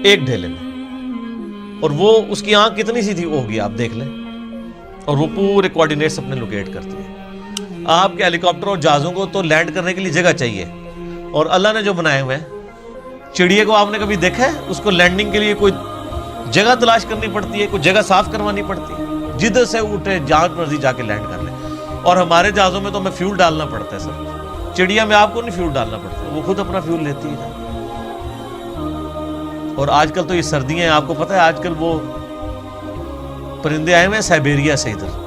ایک ڈھیلے میں، اور وہ اس کی آنکھ کتنی سی تھی ہوگی آپ دیکھ لیں، اور وہ پورے کوارڈینیٹس اپنے لوکیٹ کرتی ہے۔ آپ کے ہیلی کاپٹر اور جہازوں کو تو لینڈ کرنے کے لیے جگہ چاہیے، اور اللہ نے جو بنائے ہوئے ہیں، چڑیا کو آپ نے کبھی دیکھا ہے اس کو لینڈنگ کے لیے کوئی جگہ تلاش کرنی پڑتی ہے، کوئی جگہ صاف کروانی پڑتی ہے؟ جدھر سے اٹھے جہاں مرضی جا کے لینڈ کر لیں۔ اور ہمارے جہازوں میں تو ہمیں فیول ڈالنا پڑتا ہے سر، چڑیا میں آپ کو نہیں فیول ڈالنا پڑتا، وہ خود اپنا فیول لیتی ہے۔ اور آج کل تو یہ سردیاں ہیں، آپ کو پتہ ہے آج کل وہ پرندے آئے ہوئے ہیں سائبیریا سے، ادھر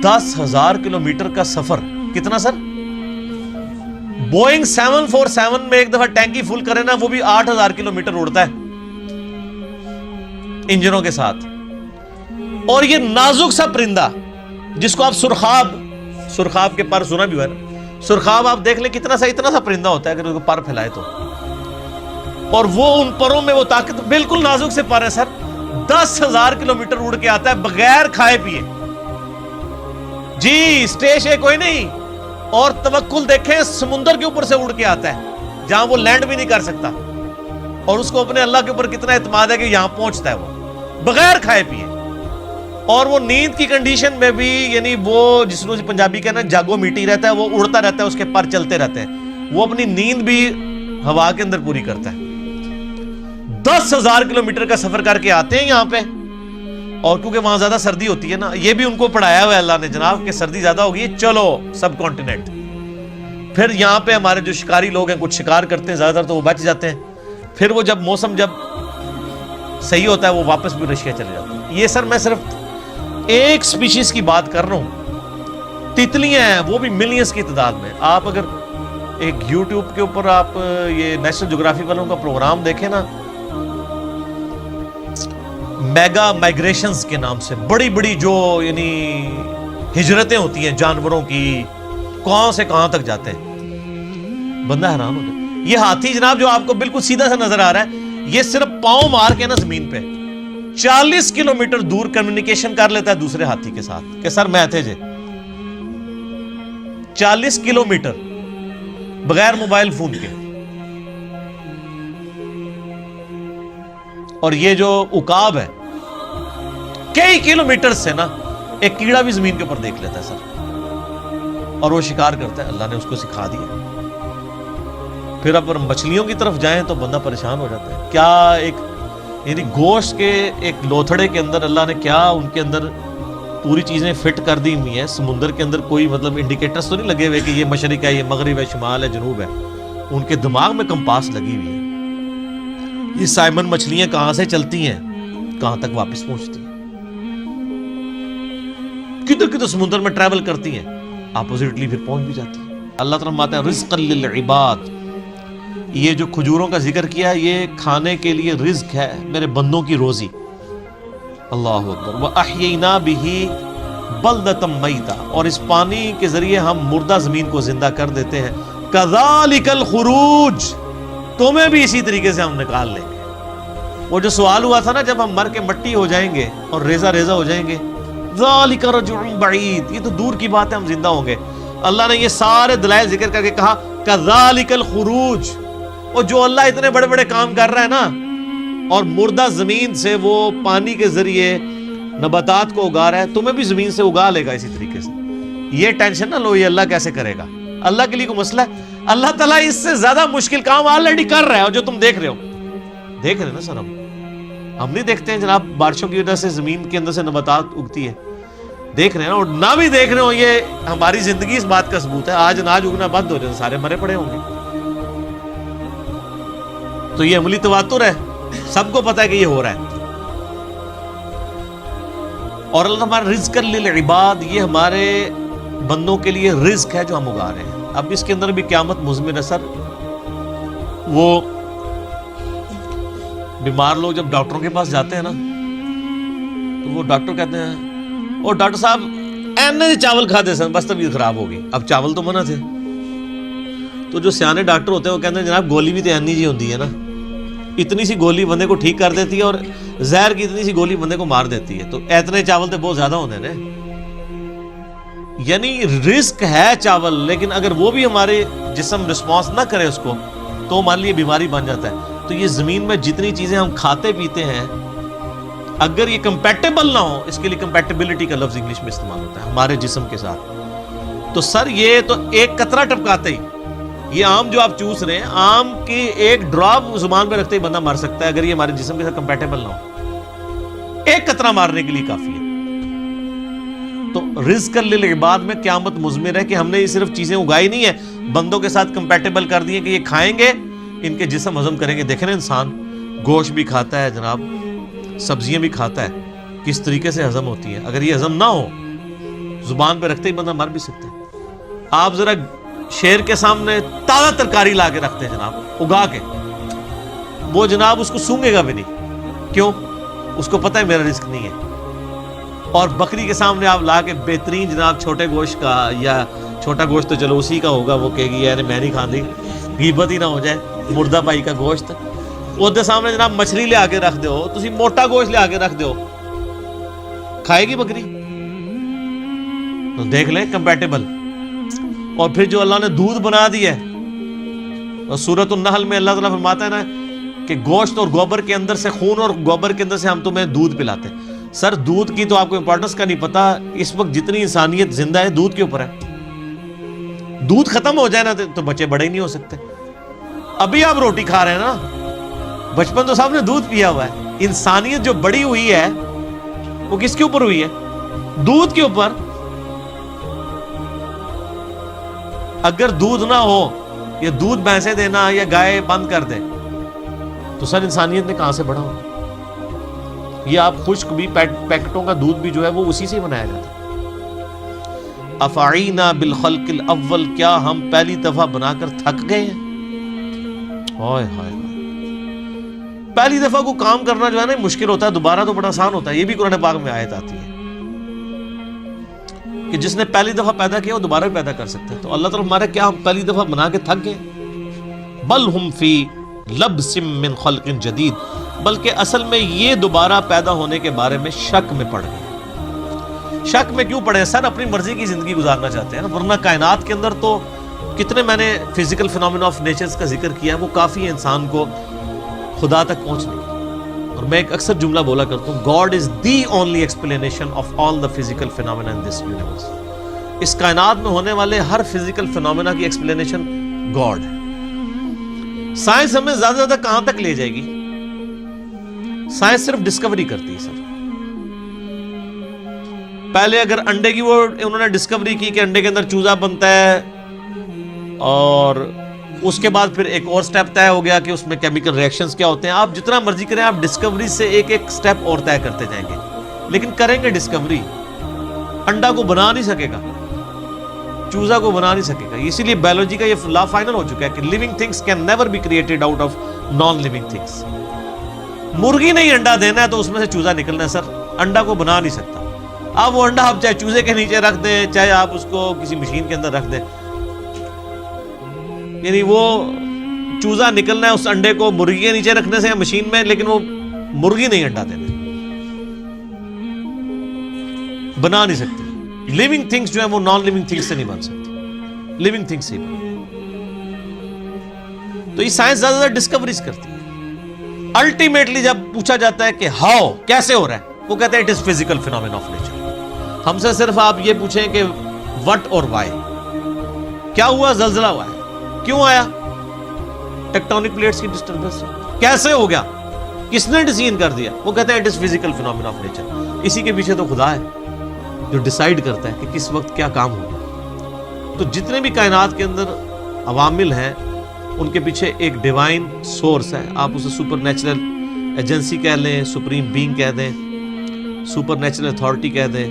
10,000 کلومیٹر کا سفر۔ کتنا سر؟ بوئنگ 747 میں ایک دفعہ ٹینکی فل کرے نا، وہ بھی 8,000 کلومیٹر اڑتا ہے انجنوں کے ساتھ۔ اور یہ نازک سا پرندہ جس کو آپ سرخاب کے پر سنا بھی ہوا ہے نا، سرخاب آپ دیکھ لیں کتنا سا، اتنا سا پرندہ ہوتا ہے اگر اس کو پر پھیلائے تو، اور وہ ان پروں میں وہ طاقت، بالکل نازک سے پر ہے سر، 10,000 کلومیٹر اڑ کے آتا ہے بغیر کھائے پیے جی، اسٹیشن کوئی نہیں۔ اور توکل دیکھیں، سمندر کے اوپر سے اڑ کے آتا ہے جہاں وہ لینڈ بھی نہیں کر سکتا، اور اس کو اپنے اللہ کے اوپر کتنا اعتماد ہے کہ یہاں پہنچتا ہے وہ بغیر کھائے پیے۔ اور وہ نیند کی کنڈیشن میں بھی، یعنی وہ جس کو پنجابی کہنا جاگو میٹی رہتا ہے، وہ اڑتا رہتا ہے، اس کے پر چلتے رہتے ہیں، وہ اپنی نیند بھی ہوا کے اندر پوری کرتا ہے۔ 10,000 کلومیٹر کا سفر کر کے آتے ہیں یہاں پہ، اور کیونکہ وہاں زیادہ سردی ہوتی ہے نا، یہ بھی ان کو پڑھایا ہوا ہے اللہ نے جناب کہ سردی زیادہ ہوگی، چلو سب کانٹیننٹ۔ پھر یہاں پہ ہمارے جو شکاری لوگ ہیں کچھ شکار کرتے ہیں، زیادہ تر تو وہ بچ جاتے ہیں، پھر وہ جب موسم جب صحیح ہوتا ہے وہ واپس بھی رشیا چلے جاتے ہیں۔ یہ سر میں صرف ایک سپیشیز کی بات کر رہا ہوں، تتلیاں ہیں وہ بھی ملینز کی تعداد میں۔ آپ اگر ایک یوٹیوب کے اوپر آپ یہ نیشنل جغرافی والوں کا پروگرام دیکھیں نا، میگا مائگریشنز کے نام سے بڑی بڑی جو یعنی ہجرتیں ہوتی ہیں جانوروں کی، کہاں سے کہاں تک جاتے ہیں، بندہ حیران ہو جائے۔ یہ ہاتھی جناب جو آپ کو بالکل سیدھا سا نظر آ رہا ہے، یہ صرف پاؤں مار کے نا زمین پہ 40 کلومیٹر دور کمیونیکیشن کر لیتا ہے دوسرے ہاتھی کے ساتھ کہ سر میں تھے جے 40 کلومیٹر بغیر موبائل فون کے۔ اور یہ جو عقاب ہے کئی کلومیٹر سے نا ایک کیڑا بھی زمین کے اوپر دیکھ لیتا ہے سر، اور وہ شکار کرتا ہے، اللہ نے اس کو سکھا دیا۔ پھر اب مچھلیوں کی طرف جائیں تو بندہ پریشان ہو جاتا ہے، کیا ایک یعنی گوشت کے ایک لوتھڑے کے اندر اللہ نے کیا ان کے اندر پوری چیزیں فٹ کر دی ہوئی ہیں۔ سمندر کے اندر کوئی مطلب انڈیکیٹرز تو نہیں لگے ہوئے کہ یہ مشرق ہے، یہ مغرب ہے، شمال ہے، جنوب ہے، ان کے دماغ میں کمپاس لگی ہوئی ہے۔ یہ سائمن مچھلیاں کہاں سے چلتی ہیں، کہاں تک واپس پہنچتی ہیں، کدھر کدھر سمندر میں ٹریول کرتی ہیں، اپوزٹلی پھر پہنچ بھی جاتی ہیں۔ اللہ تعالیٰ فرماتا ہے رزقا للعباد، یہ جو کھجوروں کا ذکر کیا یہ کھانے کے لیے رزق ہے، میرے بندوں کی روزی۔ اللہ اکبر۔ وَأَحْيَيْنَا بِهِ بَلْدَةً مَيْتًا، اور اس پانی کے ذریعے ہم مردہ زمین کو زندہ کر دیتے ہیں۔ كَذَلِكَ الْخُرُوجِ، تمہیں بھی اسی طریقے سے ہم نکال لیں گے۔ وہ جو سوال ہوا تھا نا جب ہم مر کے مٹی ہو جائیں گے اور ریزہ ریزہ ہو جائیں گے، ذَلِكَ رَجْعٌ بَعِيدٌ، یہ تو دور کی بات ہے، ہم زندہ ہوں گے۔ اللہ نے یہ سارے دلائل ذکر کر کے کہا كَذَلِكَ الْخُرُوجِ، اور جو اللہ اتنے بڑے بڑے کام کر رہا ہے نا، اور مردہ زمین سے وہ پانی کے ذریعے نباتات کو اگا رہا ہے، تمہیں بھی زمین سے اگا لے گا اسی طریقے سے۔ یہ ٹینشن نہ لو یہ اللہ کیسے کرے گا، اللہ کے لیے کوئی مسئلہ ہے؟ اللہ تعالیٰ اس سے زیادہ مشکل کام آلریڈی کر رہا ہے، اور جو تم دیکھ رہے ہو، دیکھ رہے نا سر، ہم نہیں دیکھتے ہیں جناب بارشوں کی وجہ سے زمین کے اندر سے نباتات اگتی ہے، دیکھ رہے ہیں نا، اور نہ بھی دیکھ رہے ہو یہ ہماری زندگی اس بات کا ثبوت ہے۔ آج اناج اگنا بند ہو جائے سارے مرے پڑے ہوں گے۔ تو یہ عملی تواتر ہے، سب کو پتا ہے کہ یہ ہو رہا ہے۔ اور اللہ ہمارا رزق للعباد، یہ ہمارے بندوں کے لیے رزق ہے جو ہم اگا رہے ہیں۔ اب اس کے اندر بھی قیامت مضمن ہے سر۔ وہ بیمار لوگ جب ڈاکٹروں کے پاس جاتے ہیں نا تو وہ ڈاکٹر کہتے ہیں اور ڈاکٹر صاحب اینے چاول کھاتے سن بس طبیعت خراب ہوگی۔ اب چاول تو منع تھے، تو جو سیانے ڈاکٹر ہوتے ہیں وہ کہتے ہیں جناب گولی بھی تو اینی جی ہوتی ہے نا، اتنی سی گولی بندے کو ٹھیک کر دیتی ہے اور زہر کی اتنی سی گولی بندے کو مار دیتی ہے، تو اتنے چاول تو بہت زیادہ ہوتے ہیں نا۔ یعنی رزق ہے چاول، لیکن اگر وہ بھی ہمارے جسم رسپانس نہ کرے اس کو، تو مان لیے بیماری بن جاتا ہے. تو یہ زمین میں جتنی چیزیں ہم کھاتے پیتے ہیں اگر یہ کمپیٹیبل نہ ہو, اس کے لیے کمپیٹیبلٹی کا لفظ انگلش میں استعمال ہوتا ہے ہمارے جسم کے ساتھ, تو سر یہ تو ایک قطرہ ٹپکاتے ہی, یہ آم جو آپ چوس رہے ہیں آم کی ایک ڈراپ زبان پہ رکھتے ہی بندہ مر سکتا ہے اگر یہ ہمارے جسم کے ساتھ کمپیٹیبل نہ ہو. ایک قطرہ مارنے کے لیے کافی ہے. تو رزق للعباد میں قیامت مضمر ہے کہ ہم نے یہ صرف چیزیں اگائی نہیں ہیں, بندوں کے ساتھ کمپیٹیبل کر دی ہیں کہ یہ کھائیں گے ان کے جسم ہضم کریں گے. دیکھیں نا انسان گوشت بھی کھاتا ہے جناب, سبزیاں بھی کھاتا ہے, کس طریقے سے ہضم ہوتی ہیں. اگر یہ ہضم نہ ہو زبان پہ رکھتے ہی بندہ مر بھی سکتا ہے. آپ ذرا شیر کے سامنے تازہ ترکاری لا کے رکھتے ہیں جناب اگا کے, وہ جناب اس کو سونگے گا بھی نہیں. کیوں؟ اس کو پتہ ہے میرا رزق نہیں ہے. اور بکری کے سامنے آپ لا کے بہترین جناب چھوٹے گوشت کا, یا چھوٹا گوشت تو چلو اسی کا ہوگا, وہ کہے گی یار میں نہیں کھاندی, غیبت ہی نہ ہو جائے, مردہ پائی کا گوشت. وہ دے سامنے جناب مچھلی لے آ کے رکھ دو, تسی موٹا گوشت لے آ کے رکھ دو, کھائے گی بکری؟ تو دیکھ لیں کمپیٹیبل. اور پھر جو اللہ نے دودھ بنا دیا ہے, اور سورۃ النحل میں اللہ تعالیٰ فرماتا ہے نا کہ گوشت اور گوبر کے اندر سے, خون اور گوبر کے اندر سے ہم تمہیں دودھ پلاتے ہیں. سر دودھ کی تو آپ کو امپورٹنس کا نہیں پتا, اس وقت جتنی انسانیت زندہ ہے دودھ کے اوپر ہے. دودھ ختم ہو جائے نا تو بچے بڑے ہی نہیں ہو سکتے. ابھی آپ روٹی کھا رہے ہیں نا, بچپن تو صاحب نے دودھ پیا ہوا ہے. انسانیت جو بڑی ہوئی ہے وہ کس کے اوپر ہوئی ہے؟ دودھ کے اوپر. اگر دودھ نہ ہو یا دودھ بھینسیں دینا یا گائے بند کر دے تو سر انسانیت نے کہاں سے بڑھا ہو؟ یہ آپ خشک بھی پیکٹوں کا دودھ بھی جو ہے وہ اسی سے بنایا جاتا ہے. افعینا بالخلق الاول, کیا ہم پہلی دفعہ بنا کر تھک گئے ہیں؟ ہائے ہائے, پہلی دفعہ کو کام کرنا جو ہے نا مشکل ہوتا ہے, دوبارہ تو بڑا آسان ہوتا ہے. یہ بھی قرآن پاک میں آیت آتی ہے کہ جس نے پہلی دفعہ پیدا کیا وہ دوبارہ بھی پیدا کر سکتے ہیں. تو اللہ تعالیٰ ہمارے کیا ہم پہلی دفعہ بنا کے تھک گئے؟ بل ہم فی لبس من خلق جدید, بلکہ اصل میں یہ دوبارہ پیدا ہونے کے بارے میں شک میں پڑ گئے. شک میں کیوں پڑے؟ سر اپنی مرضی کی زندگی گزارنا چاہتے ہیں نا, ورنہ کائنات کے اندر تو کتنے, میں نے فزیکل فینومینا آف نیچرز کا ذکر کیا ہے, وہ کافی ہے انسان کو خدا تک پہنچنے کی. اور میں ایک اکثر جملہ بولا کرتا ہوں, God is the only explanation of all the physical phenomena in this universe. اس کائنات میں ہونے والے ہر فزیکل فینومینا کی ایکسپلینیشن گاڈ ہے. سائنس ہمیں زیادہ سے زیادہ کہاں تک لے جائے گی؟ سائنس صرف ڈسکوری کرتی ہے سر. پہلے اگر انڈے کی وہ انہوں نے ڈسکوری کی کہ انڈے کے اندر چوزا بنتا ہے, اور اس کے بعد پھر ایک اور سٹیپ طے ہو گیا کہ اس میں کیمیکل ریئیکشنز کیا ہوتے ہیں. آپ جتنا مرضی کریں, آپ ڈسکوری سے ایک ایک سٹیپ اور طے کرتے جائیں گے, لیکن کریں گے ڈسکوری, انڈا کو بنا نہیں سکے گا, چوزا کو بنا نہیں سکے گا. اسی لیے بایولوجی کا یہ لا فائنل ہو چکا ہے کہ living things can never be created out of non living things. مرغی نہیں انڈا دینا ہے تو اس میں سے چوزا نکلنا ہے سر, انڈا کو بنا نہیں سکتا. اب وہ انڈا آپ چاہے چوزے کے نیچے رکھ دیں, چاہے آپ اس کو کسی مشین کے اندر رکھ دیں, یعنی وہ چوزا نکلنا ہے اس انڈے کو مرغی کے نیچے رکھنے سے یا مشین میں, لیکن وہ مرغی نہیں انڈا دینا, بنا نہیں سکتی. لیونگ تھنگس جو ہے وہ نان لیونگ تھنگس سے نہیں بن سکتی, لیونگ تھنگس سے ہی بن. تو یہ سائنس زیادہ زیادہ ڈسکوریز کرتی ہے. الٹیمیٹلی جب پوچھا جاتا ہے کہ ہاؤ, کیسے ہو رہا ہے, وہ کہتے ہیں it is physical phenomena of nature. ہم سے صرف آپ یہ پوچھیں کہ وٹ اور وائی, کیا ہوا؟ زلزلہ ہوا ہے, کیوں آیا؟ ٹیکٹونک پلیٹس کی ڈسٹربنس. کیسے ہو گیا؟ کس نے ڈیسیژن کر دیا؟ وہ کہتے ہیں it is physical phenomena of nature. اسی کے پیچھے تو خدا ہے جو ڈیسائیڈ کرتا ہے کہ کس وقت کیا کام ہوگا. تو جتنے بھی کائنات کے اندر عوامل ہیں ان کے پیچھے ایک ڈیوائن سورس ہے. آپ اسے سپر نیچرل ایجنسی کہہ لیں, سپریم بینگ کہہ دیں, سپر نیچرل اتھارٹی کہہ دیں,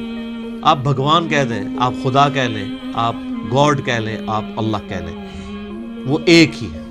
آپ بھگوان کہہ دیں, آپ خدا کہہ لیں, آپ گاڈ کہہ لیں, آپ اللہ کہہ لیں, وہ ایک ہی ہے.